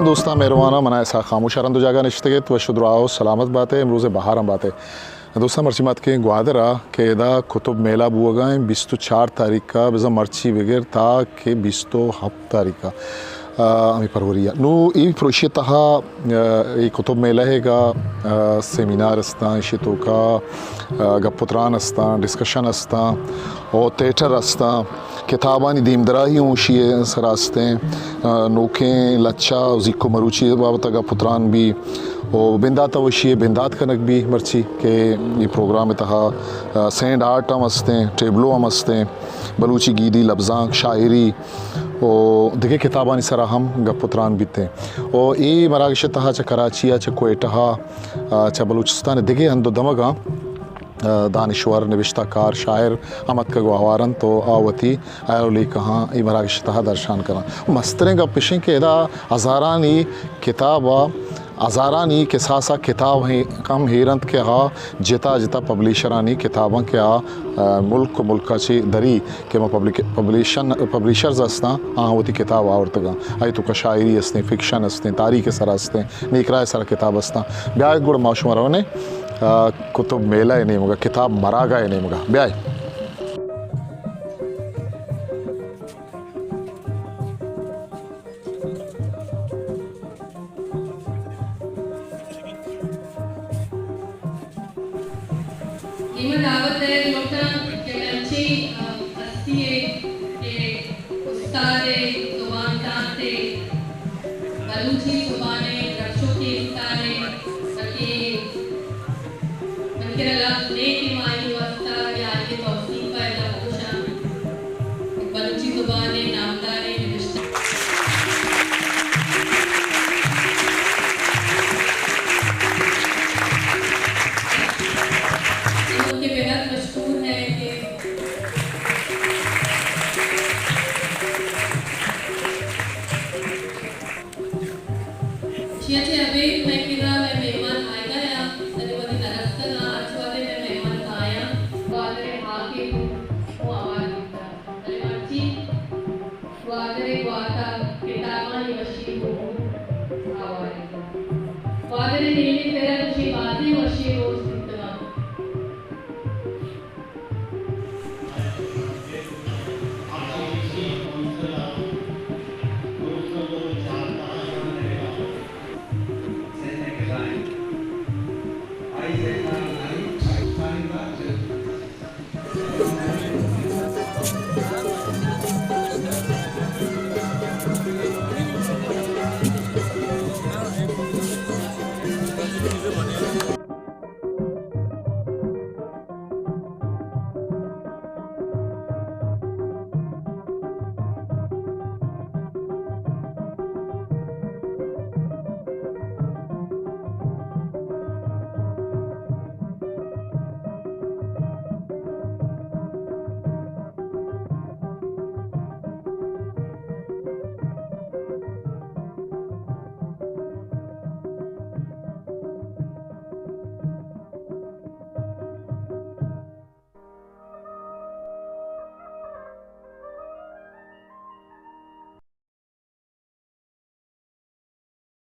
सलाम दोस्ता मेहरबाना मना ऐसा खामोश रंदो जागा निश्चित व शुद्राओ सलामत बात है इमरोज़ बाहर हम बात है दोस्ता मर्ची मत के ग्वादरा के एदा कुतुब मेला बुआ 24 तारीख का बिजा मर्ची बगैर था के 27 तारीख का आमी परवरिया नो ये प्रोशी तहा ये कुतुब मेला है का सेमिनार अस्ता शितो का गपुत्रान अस्ता डिस्कशन अस्ता और थिएटर अस्ता किताबानी दीमदराही ऊँशी सरास्ते नोके लच्छा जिक्को मरुची बाबत गपुत्रान भी और बिंदात वशी बिंदात कनक भी मर्ची के ये प्रोग्राम तहा सेंड आर्ट हम हंसते टेबलो हम हंसते बलूची गीदी लफ्ज़ां शायरी और दिखे किताबानी सरा हम गपुत्रान बीते और ये मरागश तहा च कराची च कोयटा च बलूचिस्तान दिखे अंदो दमगा दानिश्वर नविश्ताकार शायर अमत का गवारन तो आवती आयोली कहाँ ये मरागश तहा दर्शान करा मस्तरें का पिशें के एदा हज़ारानी किताब हज़ारानी के सासा किताब हैं कम हीरंत के हा जिता जिता पब्लिशरानी किताबों के हा मुल्क मुल्काची दरी के मैं पब्लिशर्स अस्ता होती किताब आवरतगा आई तो का शायरी अस्ते फिक्शन अस्ते तारीख सर अस्ते निकराय सर किताब अस्ता ब्याह गुड़ माशुमारों ने कुतुब मेला है नहीं मगा किताब मरागा है नहीं मगा ब्याह ये दावत है लोटा के अच्छी हस्ती है के उस्ताद है जुबान दाते बलूची जुबाने रक्षों की उस्ताद है ताकि मनके रलाब नेक ईमानी वास्ता या आगे तौसीफ पैदा होशा बलूची जुबाने नामदारे निविश्ता के बेहद मशहूर है कि शियाचे अबे मैं किरा में मेहमान आएगा या तने बदी नरस्ता ना अचवाले में मेहमान आया ग्वादरे हाके वो आवाज देता तने मर्ची ग्वादरे ग्वाता किताबानी वशी को आवाज देता ग्वादरे नीली तेरा